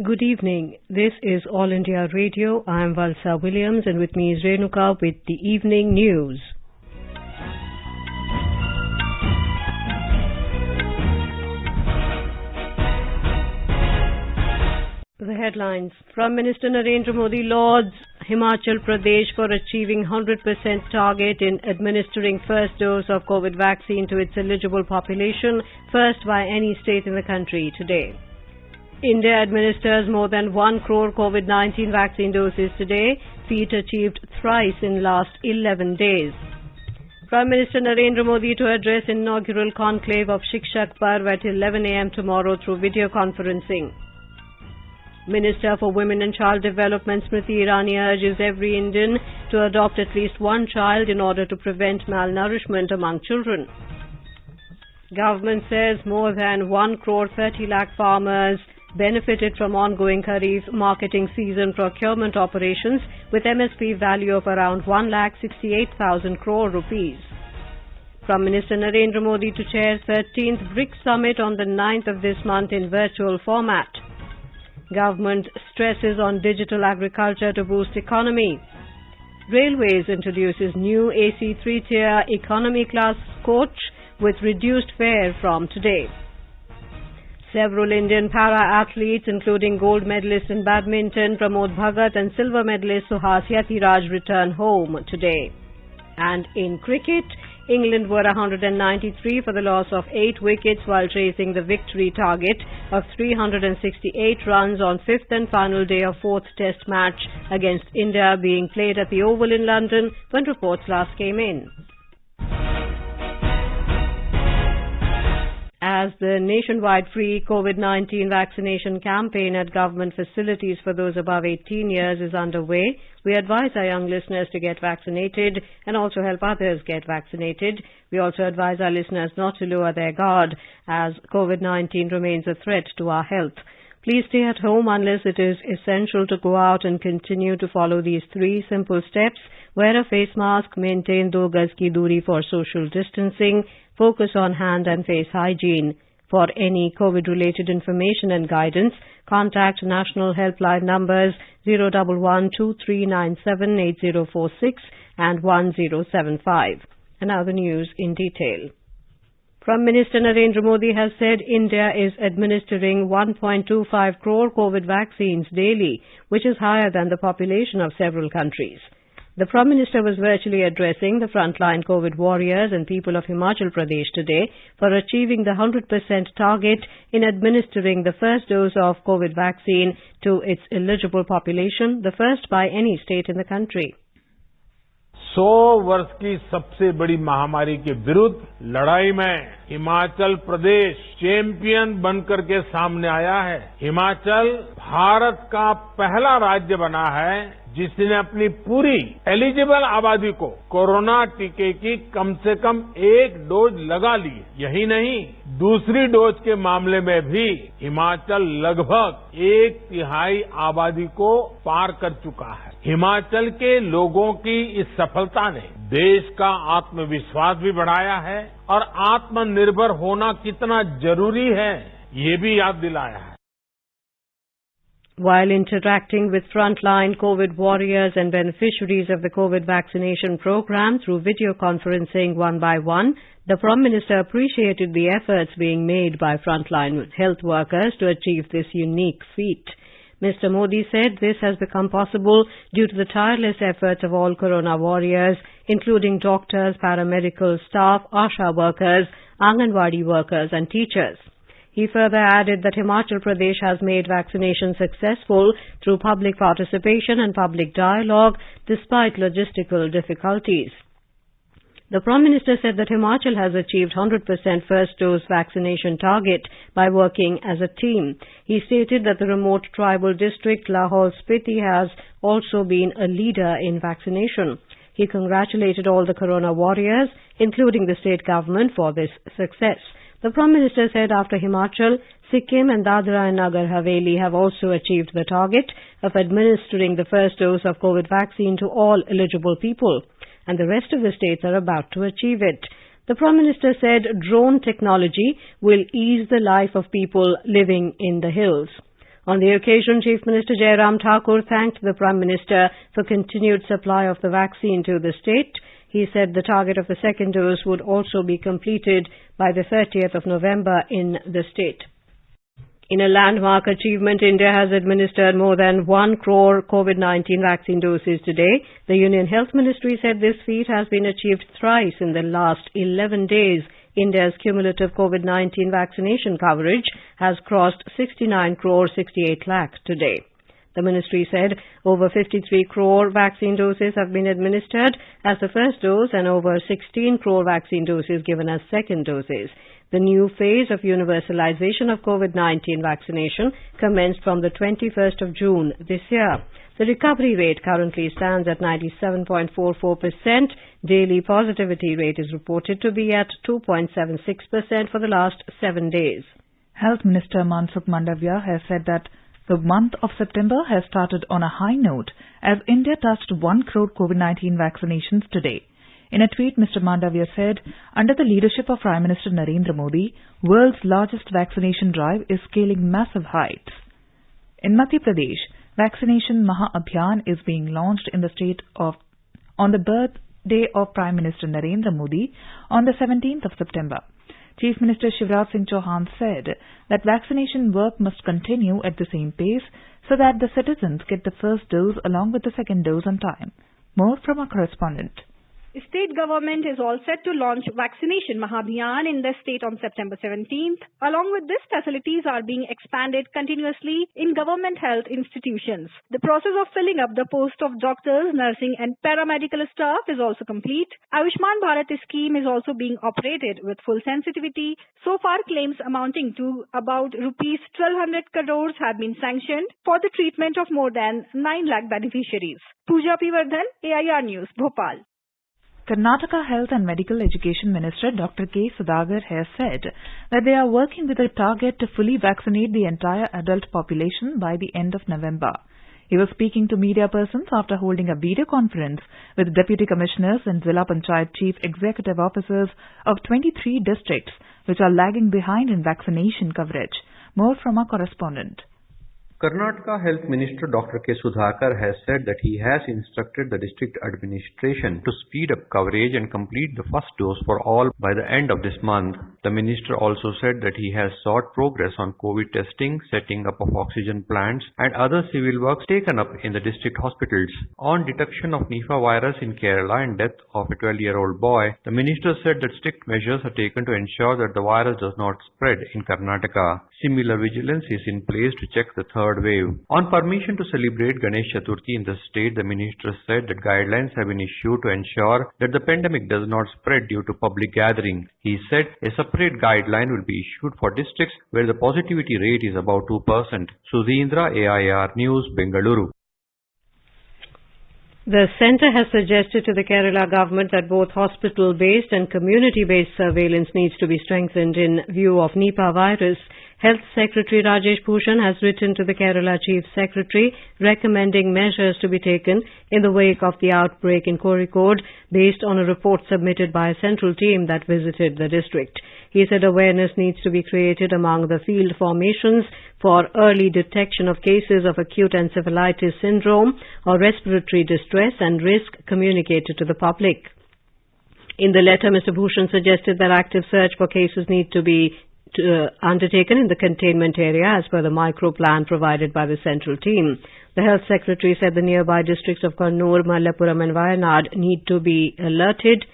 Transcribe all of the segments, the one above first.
Good evening. This is All India Radio. I am Valsa Williams and with me is Renuka with the evening news. The headlines. Prime Minister Narendra Modi lauds Himachal Pradesh for achieving 100% target in administering first dose of COVID vaccine to its eligible population, first by any state in the country today. India administers more than 1 crore COVID-19 vaccine doses today, feat achieved thrice in last 11 days. Prime Minister Narendra Modi to address inaugural conclave of Shikshak Parv at 11 a.m. tomorrow through video conferencing. Minister for Women and Child Development Smriti Irani urges every Indian to adopt at least one child in order to prevent malnourishment among children. Government says more than 1 crore 30 lakh farmers benefited from ongoing Kharif marketing season procurement operations with MSP value of around 1,68,000 crore rupees. Prime Minister Narendra Modi to chair 13th BRICS Summit on the 9th of this month in virtual format. Government stresses on digital agriculture to boost economy. Railways introduces new AC 3-tier economy class coach with reduced fare from today. Several Indian para-athletes, including gold medalist in badminton Pramod Bhagat and silver medalist Suhas Yatiraj, return home today. And in cricket, England were 193 for the loss of 8 wickets while chasing the victory target of 368 runs on 5th and final day of 4th Test match against India being played at the Oval in London when reports last came in. As the nationwide free COVID-19 vaccination campaign at government facilities for those above 18 years is underway, we advise our young listeners to get vaccinated and also help others get vaccinated. We also advise our listeners not to lower their guard as COVID-19 remains a threat to our health. Please stay at home unless it is essential to go out and continue to follow these 3 simple steps. Wear a face mask, maintain 2 gaz ki duri for social distancing, focus on hand and face hygiene. For any COVID-related information and guidance, contact national helpline numbers 011-2397-8046 and 1075. And now the news in detail. Prime Minister Narendra Modi has said India is administering 1.25 crore COVID vaccines daily, which is higher than the population of several countries. The Prime Minister was virtually addressing the frontline COVID warriors and people of Himachal Pradesh today for achieving the 100% target in administering the first dose of COVID vaccine to its eligible population, the first by any state in the country. 100 वर्ष की सबसे बड़ी महामारी के विरुद्ध लड़ाई में Himachal Pradesh champion बनकर के सामने आया है। हिमाचल भारत का पहला राज्य बना है जिसने अपनी पूरी एलिजिबल आबादी को कोरोना टीके की कम से कम 1 डोज लगा ली। यही नहीं, दूसरी डोज के मामले में भी हिमाचल लगभग 1/3 आबादी को पार कर चुका है। हिमाचल के लोगों की इस सफलता ने देश का आत्मविश्वास भी बढ़ाया है और आत्मनिर्भर होना कितना जरूरी है, ये भी याद दिलाया है। While interacting with frontline COVID warriors and beneficiaries of the COVID vaccination program through video conferencing one by one, the Prime Minister appreciated the efforts being made by frontline health workers to achieve this unique feat. Mr. Modi said this has become possible due to the tireless efforts of all corona warriors, including doctors, paramedical staff, ASHA workers, Anganwadi workers and teachers. He further added that Himachal Pradesh has made vaccination successful through public participation and public dialogue despite logistical difficulties. The Prime Minister said that Himachal has achieved 100% first dose vaccination target by working as a team. He stated that the remote tribal district Lahaul Spiti has also been a leader in vaccination. He congratulated all the corona warriors, including the state government, for this success. The Prime Minister said after Himachal, Sikkim and Dadra and Nagar Haveli have also achieved the target of administering the first dose of COVID vaccine to all eligible people, and the rest of the states are about to achieve it. The Prime Minister said drone technology will ease the life of people living in the hills. On the occasion, Chief Minister Jairam Thakur thanked the Prime Minister for continued supply of the vaccine to the state. He said the target of the second dose would also be completed by the 30th of November in the state. In a landmark achievement, India has administered more than 1 crore COVID-19 vaccine doses today. The Union Health Ministry said this feat has been achieved thrice in the last 11 days. India's cumulative COVID-19 vaccination coverage has crossed 69 crore 68 lakh today. The ministry said over 53 crore vaccine doses have been administered as the first dose and over 16 crore vaccine doses given as second doses. The new phase of universalization of COVID-19 vaccination commenced from the 21st of June this year. The recovery rate currently stands at 97.44%. Daily positivity rate is reported to be at 2.76% for the last 7 days. Health Minister Mansukh Mandavia has said that the month of September has started on a high note as India touched 1 crore COVID-19 vaccinations today. In a tweet, Mr. Mandavia said, under the leadership of Prime Minister Narendra Modi, world's largest vaccination drive is scaling massive heights. In Madhya Pradesh, Vaccination Maha Abhiyan is being launched in the state on the birthday of Prime Minister Narendra Modi on the 17th of September. Chief Minister Shivraj Singh Chauhan said that vaccination work must continue at the same pace so that the citizens get the first dose along with the second dose on time. More from our correspondent. State government is all set to launch Vaccination Mahabhiyan in the state on September 17th. Along with this, facilities are being expanded continuously in government health institutions. The process of filling up the post of doctors, nursing and paramedical staff is also complete. Ayushman Bharat scheme is also being operated with full sensitivity. So far, claims amounting to about rupees 1200 crores have been sanctioned for the treatment of more than 9 lakh beneficiaries. Pooja P. Vardhan, AIR News, Bhopal. Karnataka Health and Medical Education Minister Dr. K. Sudhakar has said that they are working with a target to fully vaccinate the entire adult population by the end of November. He was speaking to media persons after holding a video conference with Deputy Commissioners and Zilla Panchayat Chief Executive Officers of 23 districts which are lagging behind in vaccination coverage. More from our correspondent. Karnataka Health Minister Dr. K. Sudhakar has said that he has instructed the district administration to speed up coverage and complete the first dose for all by the end of this month. The minister also said that he has sought progress on COVID testing, setting up of oxygen plants and other civil works taken up in the district hospitals. On detection of Nipah virus in Kerala and death of a 12-year-old boy, the minister said that strict measures are taken to ensure that the virus does not spread in Karnataka. Similar vigilance is in place to check the third wave. On permission to celebrate Ganesh Chaturthi in the state, the minister said that guidelines have been issued to ensure that the pandemic does not spread due to public gathering. He said a separate guideline will be issued for districts where the positivity rate is about 2%. Sudhindra, AIR News, Bengaluru. The centre has suggested to the Kerala government that both hospital-based and community-based surveillance needs to be strengthened in view of Nipah virus. Health Secretary Rajesh Bhushan has written to the Kerala Chief Secretary recommending measures to be taken in the wake of the outbreak in Kozhikode based on a report submitted by a central team that visited the district. He said awareness needs to be created among the field formations for early detection of cases of acute encephalitis syndrome or respiratory distress and risk communicated to the public. In the letter, Mr. Bhushan suggested that active search for cases need to be undertaken in the containment area as per the micro plan provided by the central team. The Health Secretary said the nearby districts of Kannur, Malappuram and Wayanad need to be alerted.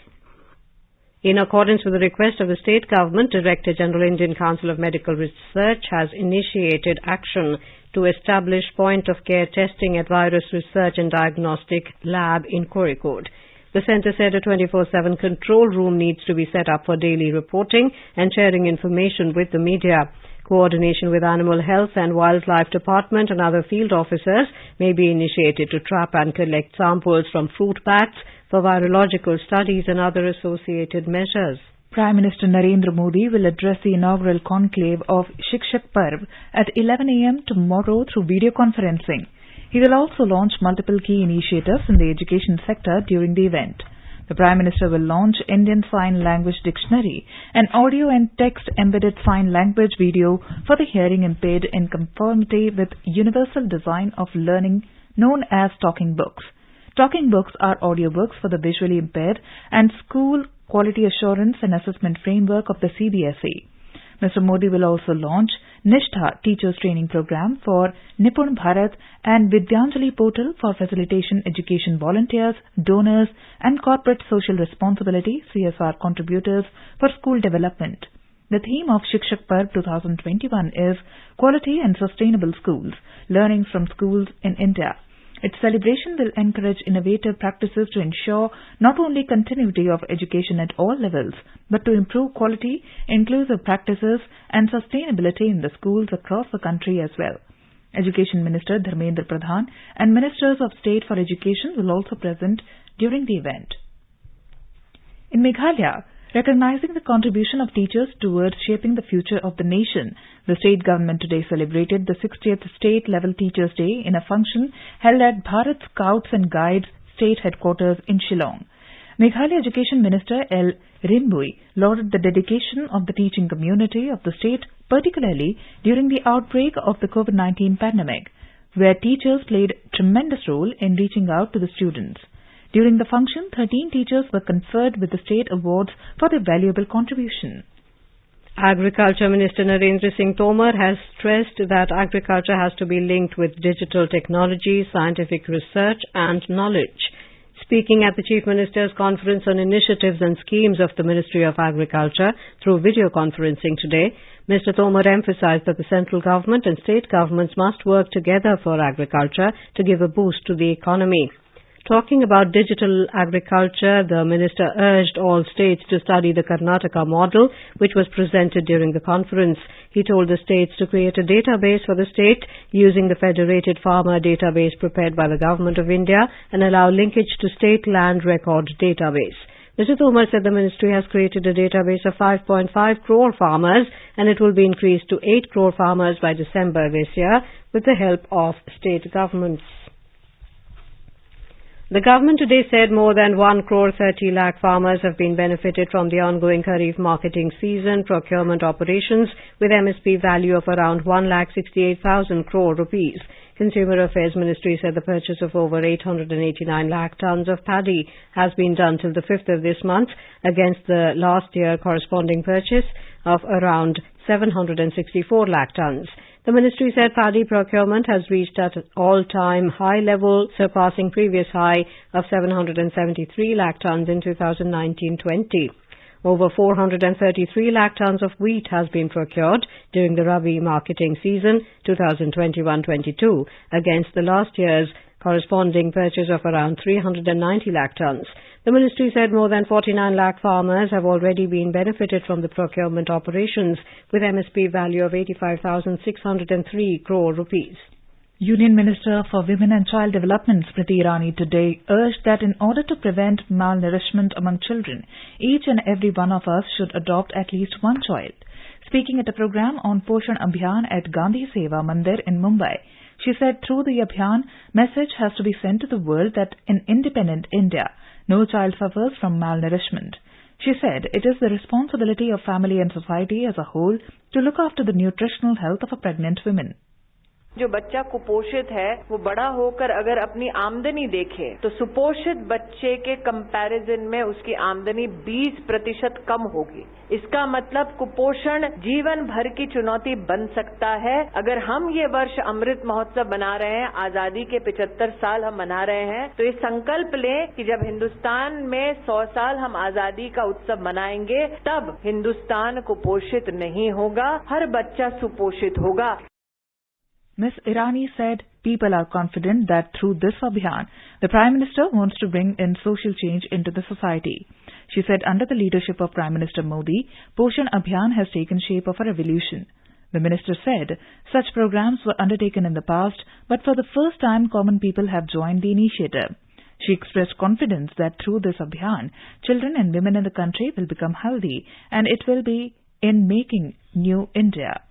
In accordance with the request of the state government, Director General Indian Council of Medical Research has initiated action to establish point-of-care testing at Virus Research and Diagnostic Lab in Kozhikode. The centre said a 24/7 control room needs to be set up for daily reporting and sharing information with the media. Coordination with Animal Health and Wildlife Department and other field officers may be initiated to trap and collect samples from fruit bats for virological studies and other associated measures. Prime Minister Narendra Modi will address the inaugural conclave of Shikshak Parv at 11 a.m. tomorrow through video conferencing. He will also launch multiple key initiatives in the education sector during the event. The Prime Minister will launch Indian Sign Language Dictionary, an audio and text embedded sign language video for the hearing impaired in conformity with universal design of learning known as talking books. Talking books are audiobooks for the visually impaired and school quality assurance and assessment framework of the CBSE. Mr. Modi will also launch Nishtha Teachers Training Program for Nipun Bharat and Vidyanjali Portal for facilitation education volunteers, donors and corporate social responsibility CSR contributors for school development. The theme of Shikshak Parv 2021 is Quality and Sustainable Schools, Learnings from Schools in India. Its celebration will encourage innovative practices to ensure not only continuity of education at all levels, but to improve quality, inclusive practices and sustainability in the schools across the country as well. Education Minister Dharmendra Pradhan and Ministers of State for Education will also present during the event. In Meghalaya, recognizing the contribution of teachers towards shaping the future of the nation, the state government today celebrated the 60th State-Level Teachers' Day in a function held at Bharat Scouts and Guides State Headquarters in Shillong. Meghalaya Education Minister L. Rinbui lauded the dedication of the teaching community of the state, particularly during the outbreak of the COVID-19 pandemic, where teachers played a tremendous role in reaching out to the students. During the function, 13 teachers were conferred with the state awards for their valuable contribution. Agriculture Minister Narendra Singh Tomar has stressed that agriculture has to be linked with digital technology, scientific research and knowledge. Speaking at the Chief Minister's Conference on Initiatives and Schemes of the Ministry of Agriculture through video conferencing today, Mr. Tomar emphasized that the central government and state governments must work together for agriculture to give a boost to the economy. Talking about digital agriculture, the minister urged all states to study the Karnataka model, which was presented during the conference. He told the states to create a database for the state using the Federated Farmer Database prepared by the Government of India and allow linkage to State Land Record Database. Mr. Tomar said the ministry has created a database of 5.5 crore farmers and it will be increased to 8 crore farmers by December this year with the help of state governments. The government today said more than 1 crore 30 lakh farmers have been benefited from the ongoing Kharif marketing season procurement operations with MSP value of around 1,68,000 crore rupees. Consumer Affairs Ministry said the purchase of over 889 lakh tons of paddy has been done till the 5th of this month against the last year corresponding purchase of around 764 lakh tons. The ministry said paddy procurement has reached at an all-time high level, surpassing previous high of 773 lakh tons in 2019-20. Over 433 lakh tons of wheat has been procured during the Rabi marketing season 2021-22 against the last year's corresponding purchase of around 390 lakh tons. The ministry said more than 49 lakh farmers have already been benefited from the procurement operations with MSP value of 85,603 crore rupees. Union Minister for Women and Child Development Smriti Irani today urged that in order to prevent malnourishment among children, each and every one of us should adopt at least one child. Speaking at a program on Poshan Abhiyan at Gandhi Seva Mandir in Mumbai, she said through the Abhiyan, message has to be sent to the world that in independent India, no child suffers from malnourishment. She said it is the responsibility of family and society as a whole to look after the nutritional health of a pregnant woman. जो बच्चा कुपोषित है वो बड़ा होकर अगर अपनी आमदनी देखे तो सुपोषित बच्चे के कंपैरिजन में उसकी आमदनी 20% कम होगी। इसका मतलब कुपोषण जीवन भर की चुनौती बन सकता है। अगर हम ये वर्ष अमृत महोत्सव मना रहे हैं, आजादी के 75 साल हम मना रहे हैं, तो ये संकल्प लें कि जब हिंदुस्तान में 100 साल हम आजादी का उत्सव मनाएंगे, तब हिंदुस्तान कुपोषित नहीं होगा, हर बच्चा सुपोषित होगा। Ms. Irani said people are confident that through this Abhiyan, the Prime Minister wants to bring in social change into the society. She said under the leadership of Prime Minister Modi, Poshan Abhiyan has taken shape of a revolution. The Minister said such programs were undertaken in the past, but for the first time common people have joined the initiative. She expressed confidence that through this Abhiyan, children and women in the country will become healthy and it will be in making new India.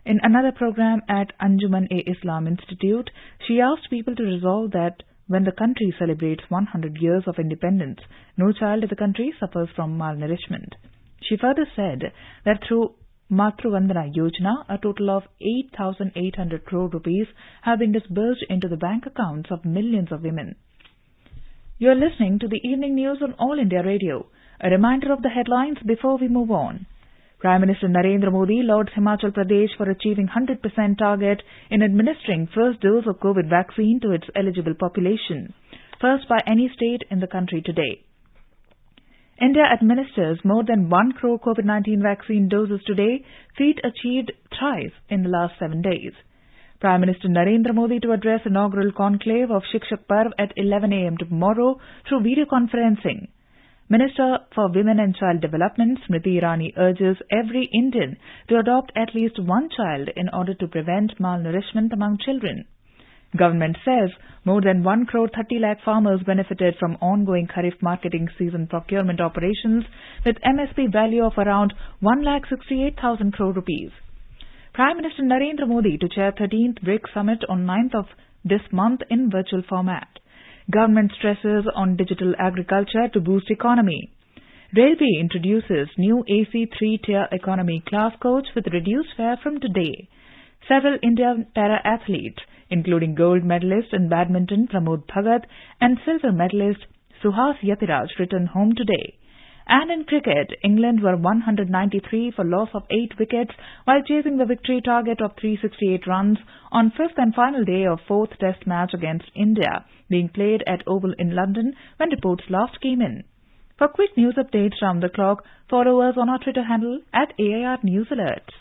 In another program at Anjuman-e-Islam Institute, she asked people to resolve that when the country celebrates 100 years of independence, no child in the country suffers from malnourishment. She further said that through Matru Vandana Yojana, a total of 8,800 crore rupees have been disbursed into the bank accounts of millions of women. You are listening to the evening news on All India Radio. A reminder of the headlines before we move on. Prime Minister Narendra Modi lauds Himachal Pradesh for achieving 100% target in administering first dose of COVID vaccine to its eligible population, first by any state in the country today. India administers more than 1 crore COVID-19 vaccine doses today, feat achieved thrice in the last 7 days. Prime Minister Narendra Modi to address inaugural conclave of Shikshak Parv at 11 a.m. tomorrow through video conferencing. Minister for Women and Child Development Smriti Irani urges every Indian to adopt at least one child in order to prevent malnourishment among children. Government says more than 1 crore 30 lakh farmers benefited from ongoing Kharif marketing season procurement operations with MSP value of around 1,68,000 crore rupees. Prime Minister Narendra Modi to chair 13th BRICS Summit on 9th of this month in virtual format. Government stresses on digital agriculture to boost economy. Railway introduces new AC 3-tier economy class coach with reduced fare from today. Several Indian para-athletes, including gold medalist in badminton Pramod Bhagat and silver medalist Suhas Yatiraj, return home today. And in cricket, England were 193 for loss of 8 wickets while chasing the victory target of 368 runs on 5th and final day of 4th Test match against India, being played at Oval in London when reports last came in. For quick news updates round the clock, follow us on our Twitter handle at AIR News Alerts.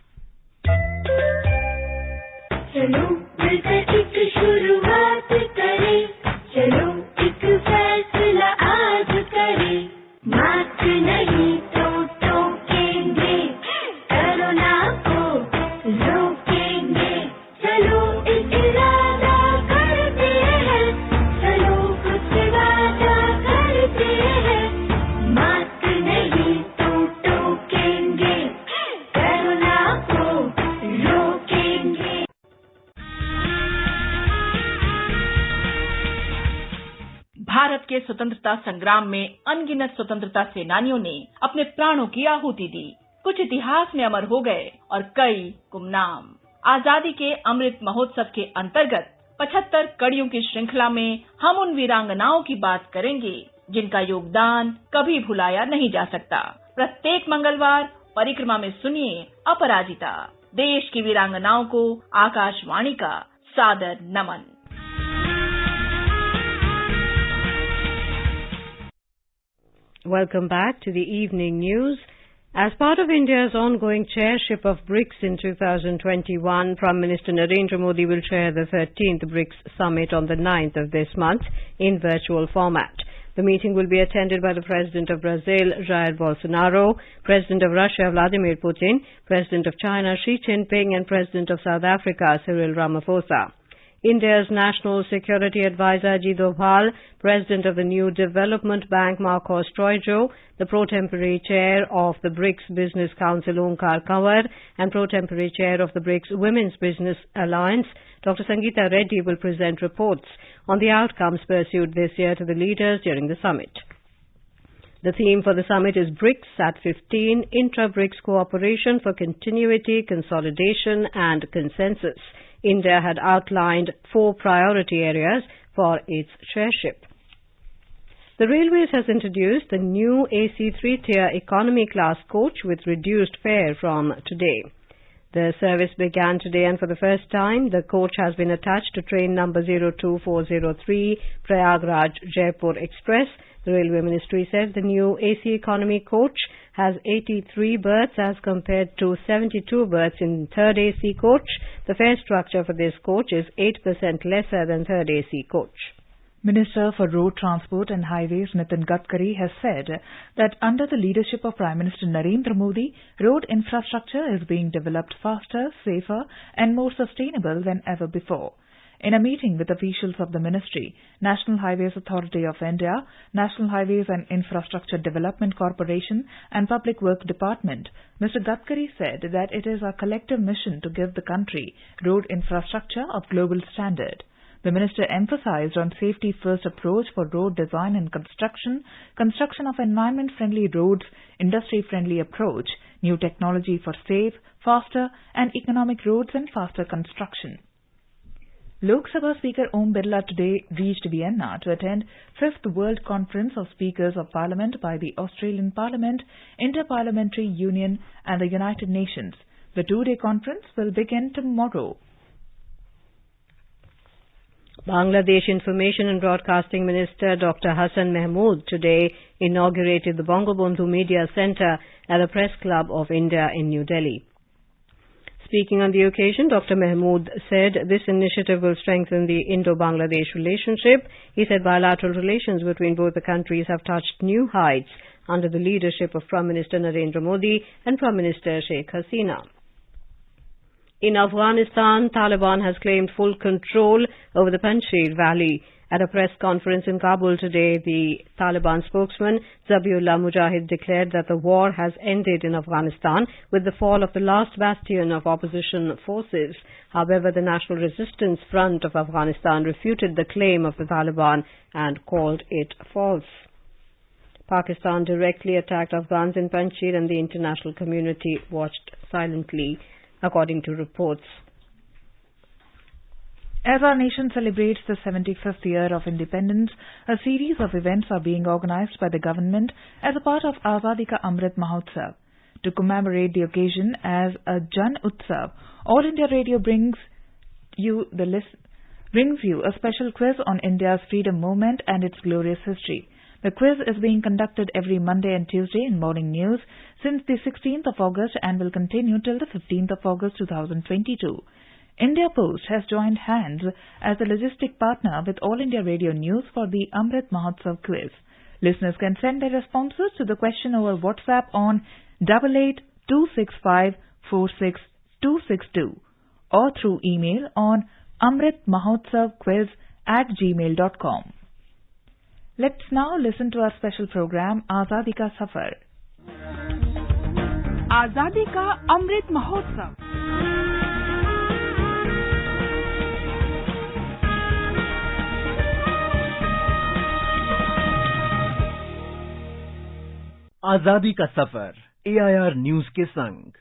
चलो मिलकर एक शुरुआत करें, चलो एक फैसला आज करें, मास्क नहीं तो टोकेंगे, कोरोना को रोकेंगे, चलो एक इरादा करते हैं, चलो कुछ वादा करते हैं, मास्क नहीं तो टोकेंगे, कोरोना को रोकेंगे। भारत के स्वतंत्रता संग्राम में अनगिनत स्वतंत्रता सेनानियों ने अपने प्राणों की आहुति दी। कुछ इतिहास में अमर हो गए और कई गुमनाम। आजादी के अमृत महोत्सव के अंतर्गत 75 कड़ियों की श्रृंखला में हम उन वीरांगनाओं की बात करेंगे जिनका योगदान कभी भुलाया नहीं जा सकता। प्रत्येक मंगलवार परिक्रमा में सुनिए अपराजिता, देश की वीरांगनाओं को आकाशवाणी का सादर नमन। Welcome back to the evening news. As part of India's ongoing chairship of BRICS in 2021, Prime Minister Narendra Modi will chair the 13th BRICS Summit on the 9th of this month in virtual format. The meeting will be attended by the President of Brazil, Jair Bolsonaro, President of Russia, Vladimir Putin, President of China, Xi Jinping, and President of South Africa, Cyril Ramaphosa. India's National Security Advisor Ajit Doval, President of the New Development Bank Marcos Troijo, the pro-tempore chair of the BRICS Business Council Onkar Kanwar, and pro-tempore chair of the BRICS Women's Business Alliance, Dr. Sangeeta Reddy, will present reports on the outcomes pursued this year to the leaders during the summit. The theme for the summit is BRICS at 15, Intra-BRICS Cooperation for Continuity, Consolidation and Consensus. India had outlined 4 priority areas for its chairship. The Railways has introduced the new AC 3-tier economy class coach with reduced fare from today. The service began today and for the first time, the coach has been attached to train number 02403 Prayagraj Jaipur Express. The Railway Ministry says the new AC economy coach has 83 berths as compared to 72 berths in third AC coach. The fare structure for this coach is 8% lesser than third AC coach. Minister for Road Transport and Highways Nitin Gadkari has said that under the leadership of Prime Minister Narendra Modi, road infrastructure is being developed faster, safer and more sustainable than ever before. In a meeting with officials of the Ministry, National Highways Authority of India, National Highways and Infrastructure Development Corporation and Public Works Department, Mr. Gadkari said that it is our collective mission to give the country road infrastructure of global standard. The minister emphasized on safety-first approach for road design and construction of environment-friendly roads, industry-friendly approach, new technology for safe, faster and economic roads and faster construction. Lok Sabha Speaker Om Birla today reached Vienna to attend 5th World Conference of Speakers of Parliament by the Australian Parliament, Inter-Parliamentary Union and the United Nations. The two-day conference will begin tomorrow. Bangladesh Information and Broadcasting Minister Dr. Hassan Mahmood today inaugurated the Bangabandhu Media Centre at the Press Club of India in New Delhi. Speaking on the occasion, Dr. Mahmood said this initiative will strengthen the Indo-Bangladesh relationship. He said bilateral relations between both the countries have touched new heights under the leadership of Prime Minister Narendra Modi and Prime Minister Sheikh Hasina. In Afghanistan, Taliban has claimed full control over the Panjshir Valley. At a press conference in Kabul today, the Taliban spokesman Zabiullah Mujahid declared that the war has ended in Afghanistan with the fall of the last bastion of opposition forces. However, the National Resistance Front of Afghanistan refuted the claim of the Taliban and called it false. Pakistan directly attacked Afghans in Panjshir and the international community watched silently, according to reports. As our nation celebrates the 75th year of independence, a series of events are being organized by the government as a part of Azadi Ka Amrit Mahotsav. To commemorate the occasion as a Jan Utsav, All India Radio brings you a special quiz on India's freedom movement and its glorious history. The quiz is being conducted every Monday and Tuesday in morning news since the 16th of August and will continue till the 15th of August 2022. India Post has joined hands as the logistic partner with All India Radio News for the Amrit Mahotsav quiz. Listeners can send their responses to the question over WhatsApp on 8826546262 or through email on amritmahotsavquiz@gmail.com. Let's now listen to our special program Azadi Ka Safar. Azadi Ka Amrit Mahotsav. आजादी का सफर AIR news के संग.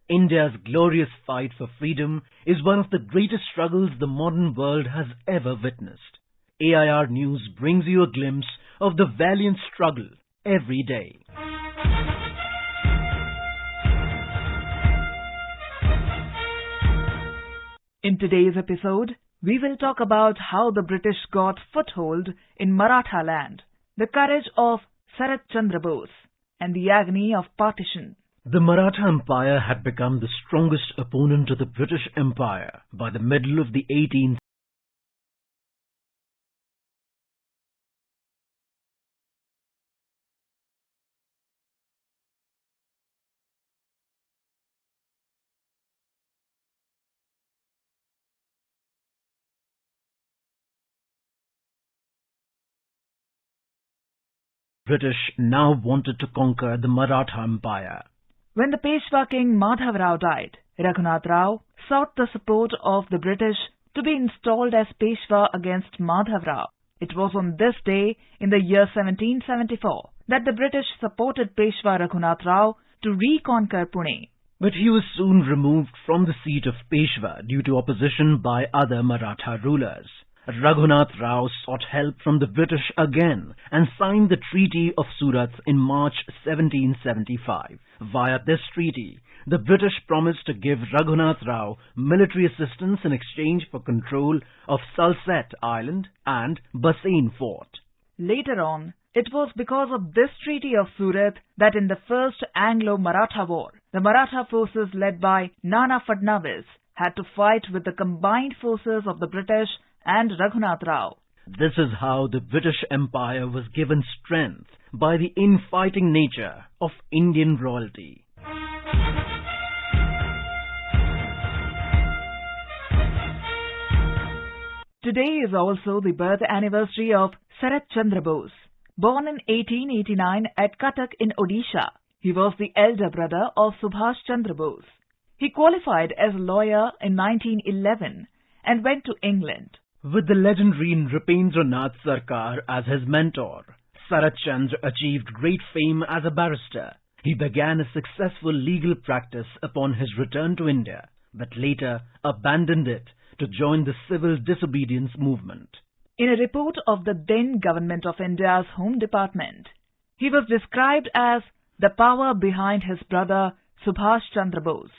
India's glorious fight for freedom is one of the greatest struggles the modern world has ever witnessed. AIR News brings you a glimpse of the valiant struggle every day. In today's episode, we will talk about how the British got foothold in Maratha land, the courage of Sarat Chandra Bose, and the agony of partition. The Maratha Empire had become the strongest opponent of the British Empire by the middle of the 18th British now wanted to conquer the Maratha Empire. When the Peshwa king Madhav Rao died, Raghunath Rao sought the support of the British to be installed as Peshwa against Madhav Rao. It was on this day in the year 1774 that the British supported Peshwa Raghunath Rao to reconquer Pune. But he was soon removed from the seat of Peshwa due to opposition by other Maratha rulers. Raghunath Rao sought help from the British again and signed the Treaty of Surat in March 1775. Via this treaty, the British promised to give Raghunath Rao military assistance in exchange for control of Salsette Island and Bassein Fort. Later on, it was because of this Treaty of Surat that in the First Anglo-Maratha War, the Maratha forces led by Nana Fadnavis had to fight with the combined forces of the British and Raghunath Rao. This is how the British Empire was given strength by the infighting nature of Indian royalty. Today is also the birth anniversary of Sarat Chandra Bose. Born in 1889 at Cuttack in Odisha, he was the elder brother of Subhash Chandra Bose. He qualified as a lawyer in 1911 and went to England. With the legendary Nripendranath Sarkar as his mentor, Sarat Chandra achieved great fame as a barrister. He began a successful legal practice upon his return to India, but later abandoned it to join the civil disobedience movement. In a report of the then Government of India's Home Department, he was described as the power behind his brother Subhash Chandra Bose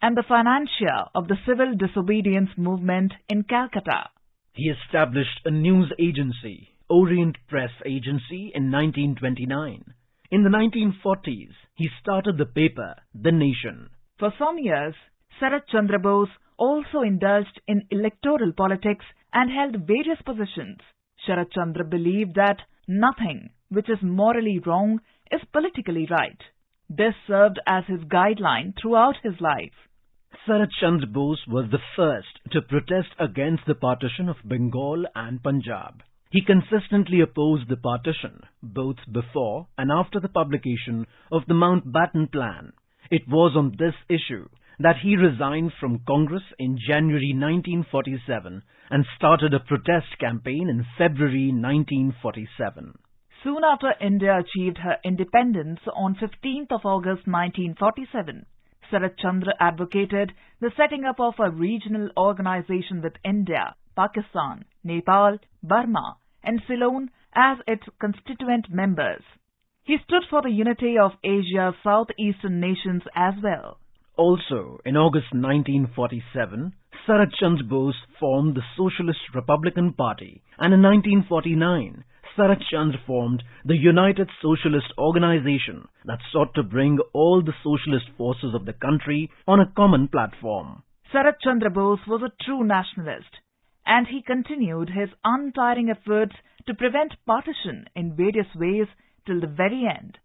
and the financier of the civil disobedience movement in Calcutta. He established a news agency, Orient Press Agency, in 1929. In the 1940s, he started the paper The Nation. For some years, Sarat Chandra Bose also indulged in electoral politics and held various positions. Sarat Chandra believed that nothing which is morally wrong is politically right. This served as his guideline throughout his life. Sarat Chandra Bose was the first to protest against the partition of Bengal and Punjab. He consistently opposed the partition, both before and after the publication of the Mountbatten Plan. It was on this issue that he resigned from Congress in January 1947 and started a protest campaign in February 1947. Soon after India achieved her independence on 15th of August 1947, Sarat Chandra advocated the setting up of a regional organization with India, Pakistan, Nepal, Burma and Ceylon as its constituent members. He stood for the unity of Asia's southeastern nations as well. Also, in August 1947, Sarat Chandra Bose formed the Socialist Republican Party, and in 1949, Sarat Chandra formed the United Socialist Organization that sought to bring all the socialist forces of the country on a common platform. Sarat Chandra Bose was a true nationalist, and he continued his untiring efforts to prevent partition in various ways till the very end.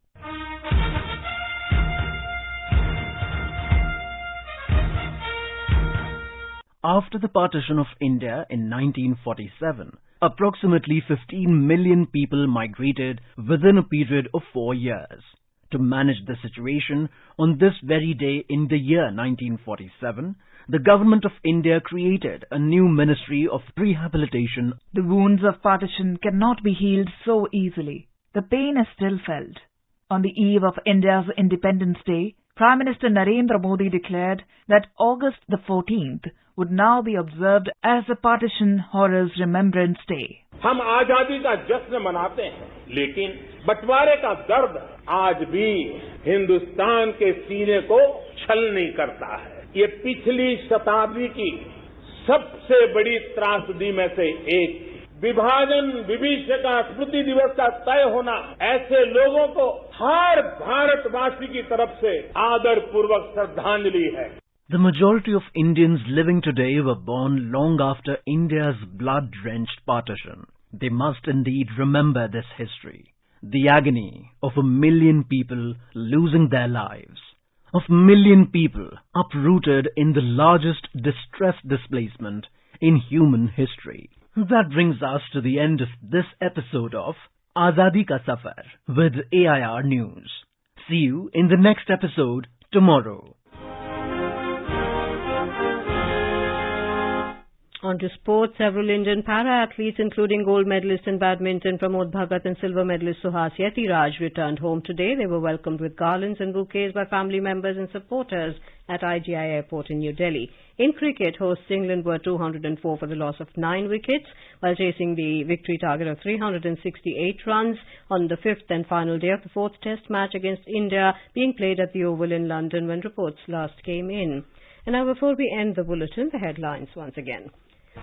After the partition of India in 1947, approximately 15 million people migrated within a period of 4 years. To manage the situation, on this very day in the year 1947, the Government of India created a new Ministry of Rehabilitation. The wounds of partition cannot be healed so easily. The pain is still felt. On the eve of India's Independence Day, Prime Minister Narendra Modi declared that August the 14th would now be observed as the Partition Horrors Remembrance Day. हम आजादी का जश्न मनाते हैं, लेकिन बंटवारे का दर्द आज भी हिंदुस्तान के सीने को छलनी करता है। ये पिछली शताब्दी की सबसे बड़ी त्रासदी में से एक विभाजन विभीषिका स्मृति दिवस का तय होना ऐसे लोगों को हर भारतवासी की तरफ से आदरपूर्वक श्रद्धांजलि है। The majority of Indians living today were born long after India's blood-drenched partition. They must indeed remember this history. The agony of 1 million people losing their lives, of 1 million people uprooted in the largest distress displacement in human history. That brings us to the end of this episode of Azadi Ka Safar with AIR News. See you in the next episode tomorrow. On to sports, several Indian para-athletes, including gold medalist in badminton Pramod Bhagat and silver medalist Suhas Yetiraj, returned home today. They were welcomed with garlands and bouquets by family members and supporters at IGI Airport in New Delhi. In cricket, hosts England were 204 for the loss of 9 wickets, while chasing the victory target of 368 runs on the 5th and final day of the 4th Test match against India, being played at the Oval in London when reports last came in. And now, before we end the bulletin, the headlines once again.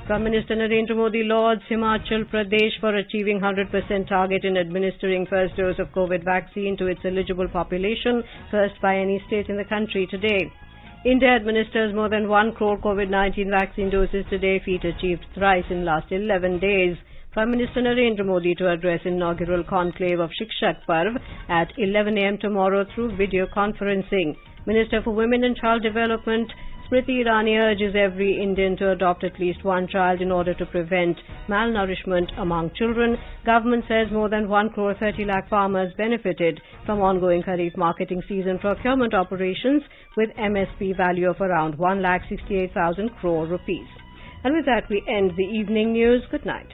Prime Minister Narendra Modi lauds Himachal Pradesh for achieving 100% target in administering first dose of COVID vaccine to its eligible population, first by any state in the country today. India administers more than 1 crore COVID-19 vaccine doses today, feat achieved thrice in last 11 days. Prime Minister Narendra Modi to address inaugural conclave of Shikshak Parv at 11 a.m. tomorrow through video conferencing. Minister for Women and Child Development Smriti Irani urges every Indian to adopt at least one child in order to prevent malnourishment among children. Government says more than 1.30 crore farmers benefited from ongoing Kharif marketing season procurement operations with MSP value of around 1,68,000 crore rupees. And with that, we end the evening news. Good night.